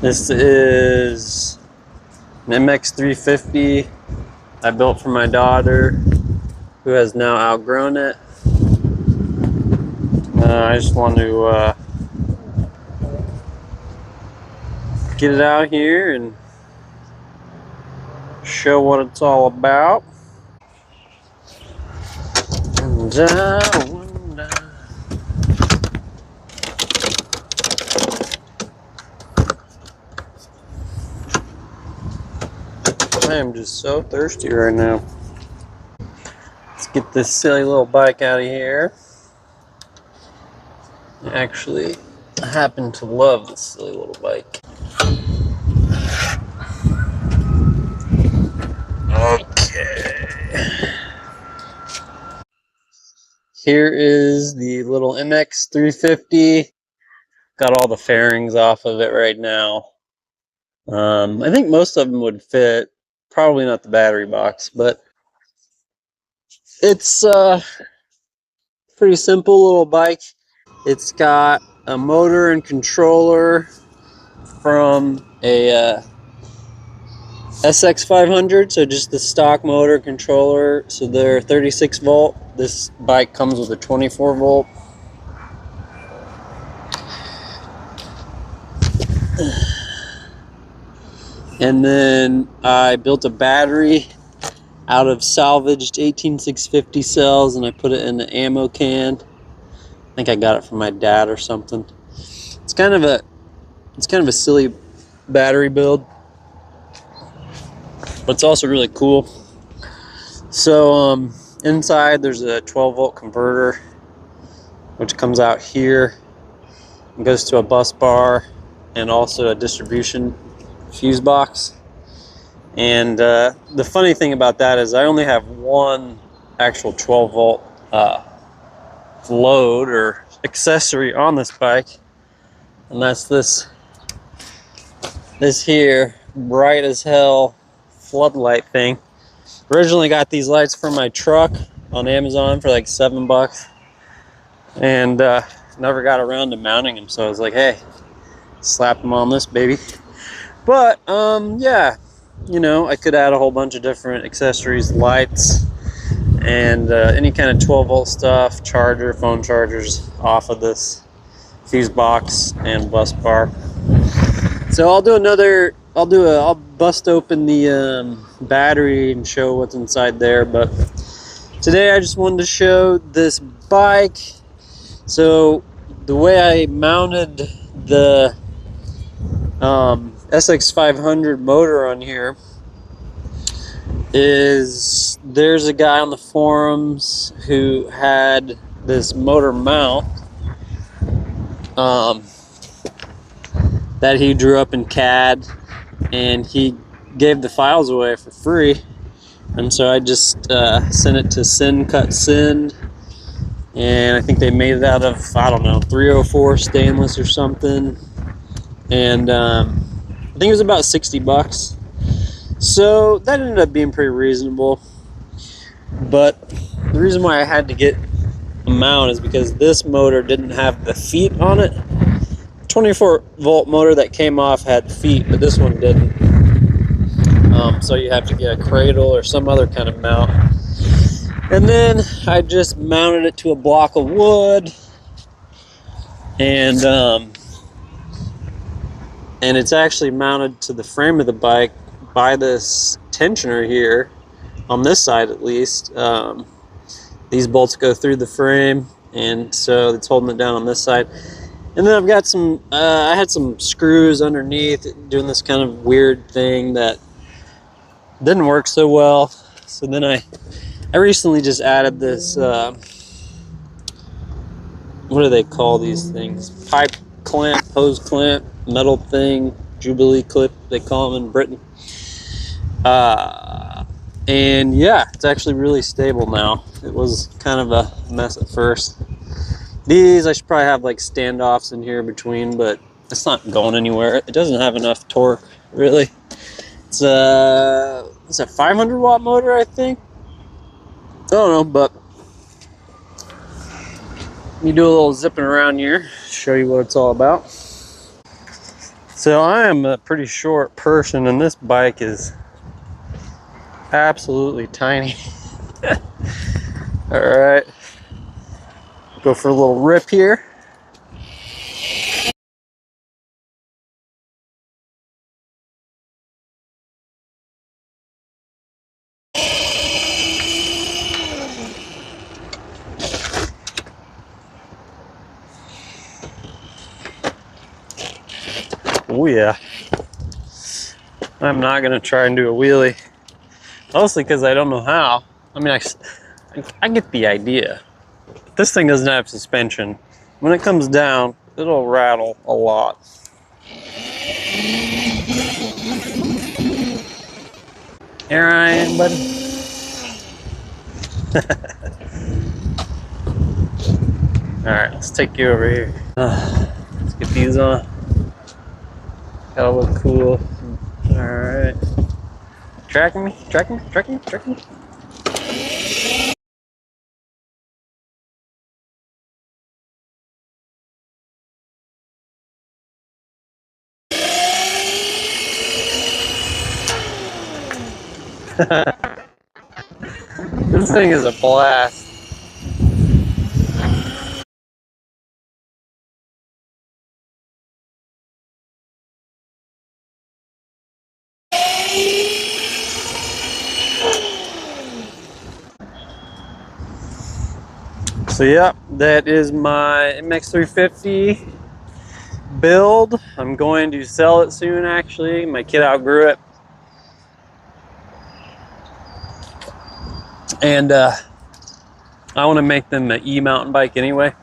This is an mx350 I built for my daughter, who has now outgrown it. I just want to get it out here and show what it's all about. I am just so thirsty right now. Let's get this silly little bike out of here. Actually, I happen to love this silly little bike. Okay. Here is the little mx350. Got all the fairings off of it right now. I think most of them would fit. Probably not the battery box, but it's a pretty simple little bike. It's got a motor and controller from a SX500, so just the stock motor controller. So they're 36 volt. This bike comes with a 24 volt. And then I built a battery out of salvaged 18650 cells, and I put it in the ammo can. I think I got it from my dad or something. It's kind of a silly battery build, but it's also really cool. So inside there's a 12 volt converter, which comes out here and goes to a bus bar and also a distribution fuse box. And the funny thing about that is I only have one actual 12 volt load or accessory on this bike, and that's this here bright as hell floodlight thing. Originally got these lights from my truck on Amazon for like $7, and never got around to mounting them, so I was like, hey, slap them on this baby. But yeah, you know, I could add a whole bunch of different accessories, lights, and any kind of 12 volt stuff, charger, phone chargers off of this fuse box and bus bar. So I'll bust open the battery and show what's inside there. But today I just wanted to show this bike. So the way I mounted the SX500 motor on here is there's a guy on the forums who had this motor mount that he drew up in CAD, and he gave the files away for free, and so I just sent it to Send Cut Send, and I think they made it out of, I don't know, 304 stainless or something, and I think it was about $60. So that ended up being pretty reasonable. But the reason why I had to get a mount is because this motor didn't have the feet on it. 24 volt motor that came off had feet, but this one didn't. So you have to get a cradle or some other kind of mount. And then I just mounted it to a block of wood, and it's actually mounted to the frame of the bike by this tensioner here, on this side at least. These bolts go through the frame, and so it's holding it down on this side. And then I've got some, I had some screws underneath doing this kind of weird thing that didn't work so well. So then I recently just added this, what do they call these things? Pipe clamp, hose clamp, metal thing, Jubilee clip, they call them in Britain. And yeah, it's actually really stable now. It was kind of a mess at first. These, I should probably have like standoffs in here between, but it's not going anywhere. It doesn't have enough torque, really. It's a 500 watt motor, I think. I don't know, but let me do a little zipping around here, show you what it's all about. So I am a pretty short person, and this bike is absolutely tiny. All right, go for a little rip here. Oh yeah. I'm not gonna try and do a wheelie, mostly because I don't know how. I mean, I get the idea. But this thing doesn't have suspension. When it comes down, it'll rattle a lot. Here I am, buddy. All right, let's take you over here. Let's get these on. Gotta look cool. All right. Tracking me, tracking me, tracking me, tracking me. This thing is a blast. So yep, that is my mx350 build. I'm going to sell it soon, actually. My kid outgrew it. And I want to make them an e-mountain bike anyway,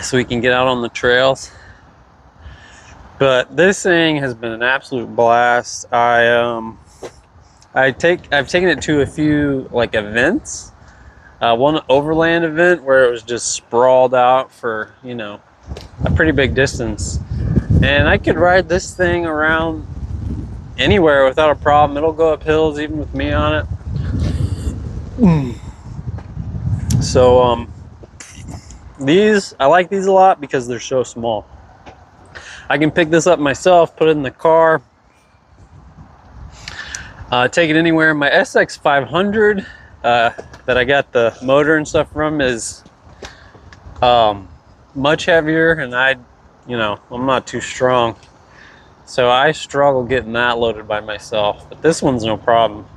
so we can get out on the trails. But this thing has been an absolute blast. I've taken it to a few like events. One overland event where it was just sprawled out for, you know, a pretty big distance, and I could ride this thing around anywhere without a problem. It'll go up hills even with me on it. So I like these a lot because they're so small. I can pick this up myself, put it in the car, take it anywhere. My SX500 that I got the motor and stuff from is much heavier, and I'm not too strong, so I struggle getting that loaded by myself. But this one's no problem.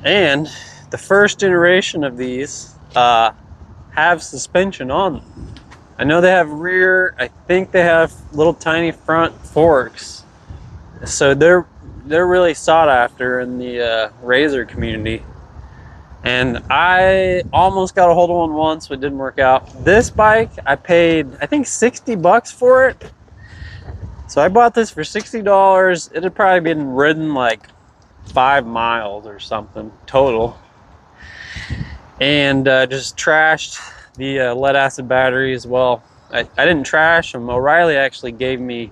And the first generation of these have suspension on them. I know they have rear. I think they have little tiny front forks, so they're really sought after in the razor community. And I almost got a hold of one once, but it didn't work out. This bike, I paid, I think, 60 bucks for it. So I bought this for $60. It had probably been ridden like 5 miles or something total. And just trashed the lead acid battery as well. I didn't trash them. O'Reilly actually gave me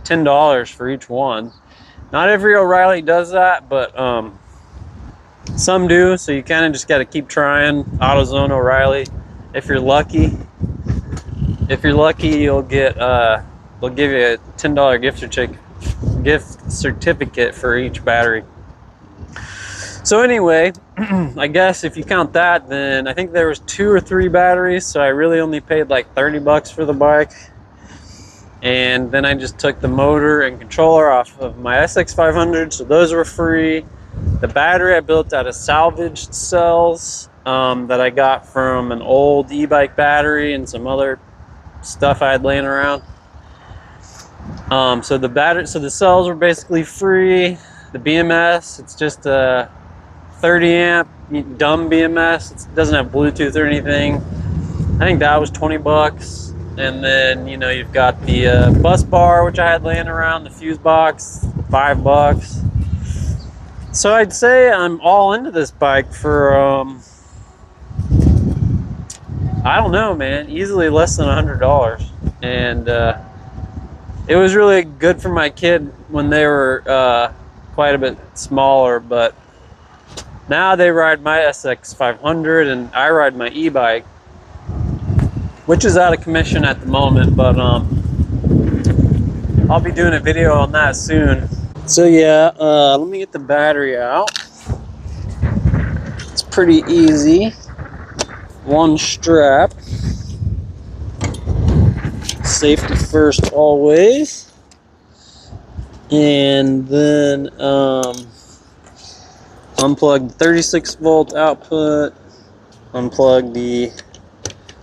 $10 for each one. Not every O'Reilly does that, but some do, so you kind of just got to keep trying. AutoZone, O'Reilly. If you're lucky, you'll get they'll give you a $10 gift certificate for each battery. So anyway, I guess if you count that, then I think there was 2 or 3 batteries, so I really only paid like 30 bucks for the bike. And then I just took the motor and controller off of my SX500, so those were free. The battery I built out of salvaged cells that I got from an old e-bike battery and some other stuff I had laying around. So the cells were basically free. The BMS, it's just a 30 amp dumb BMS. It doesn't have Bluetooth or anything. I think that was 20 bucks. And then, you know, you've got the bus bar, which I had laying around, the fuse box, 5 bucks. So I'd say I'm all into this bike for, I don't know, man, easily less than $100. And it was really good for my kid when they were quite a bit smaller, but now they ride my SX500 and I ride my e-bike, which is out of commission at the moment, but I'll be doing a video on that soon. So yeah, let me get the battery out. It's pretty easy. One strap. Safety first always. And then unplug the 36 volt output. Unplug the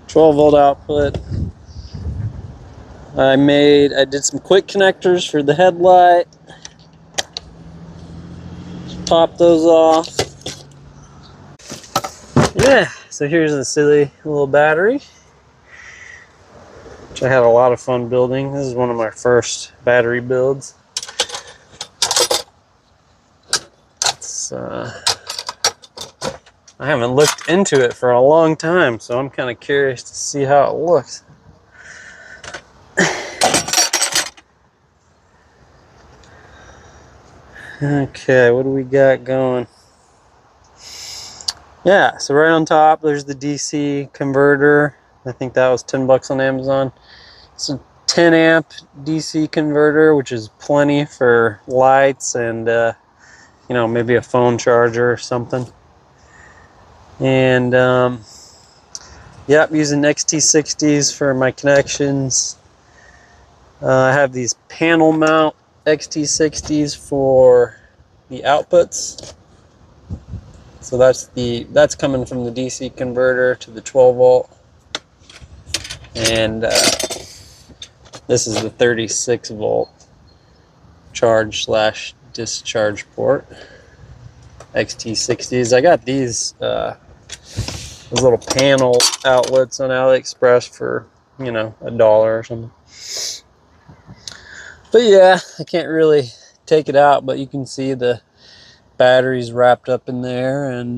12 volt output. I did some quick connectors for the headlight. Just pop those off. Yeah, so here's a silly little battery, which I had a lot of fun building. This is one of my first battery builds. I haven't looked into it for a long time, so I'm kind of curious to see how it looks. Okay, what do we got going? Yeah, so right on top there's the DC converter. I think that was 10 bucks on Amazon. It's a 10 amp DC converter, which is plenty for lights and you know, maybe a phone charger or something. And yep, using XT60s for my connections. I have these panel mount XT60s for the outputs. So that's coming from the DC converter to the 12 volt. And this is the 36 volt charge / discharge port. XT60s. I got these little panel outlets on AliExpress for, you know, $1 or something. But yeah, I can't really take it out, but you can see the batteries wrapped up in there, and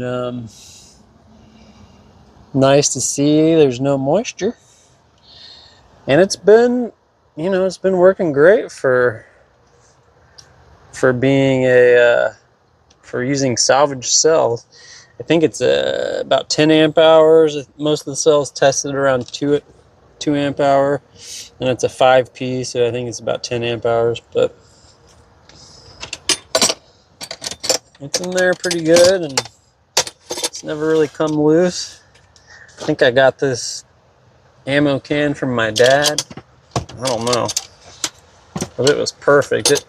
nice to see there's no moisture. And it's been, you know, it's been working great for being for using salvage cells. I think it's about 10 amp hours. Most of the cells tested around 2 amp hour, and it's a 5P, so I think it's about 10 amp hours, but it's in there pretty good, and it's never really come loose. I think I got this ammo can from my dad. I don't know, but it was perfect. It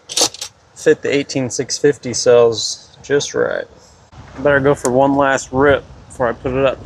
fit the 18650 cells just right. I better go for one last rip before I put it up.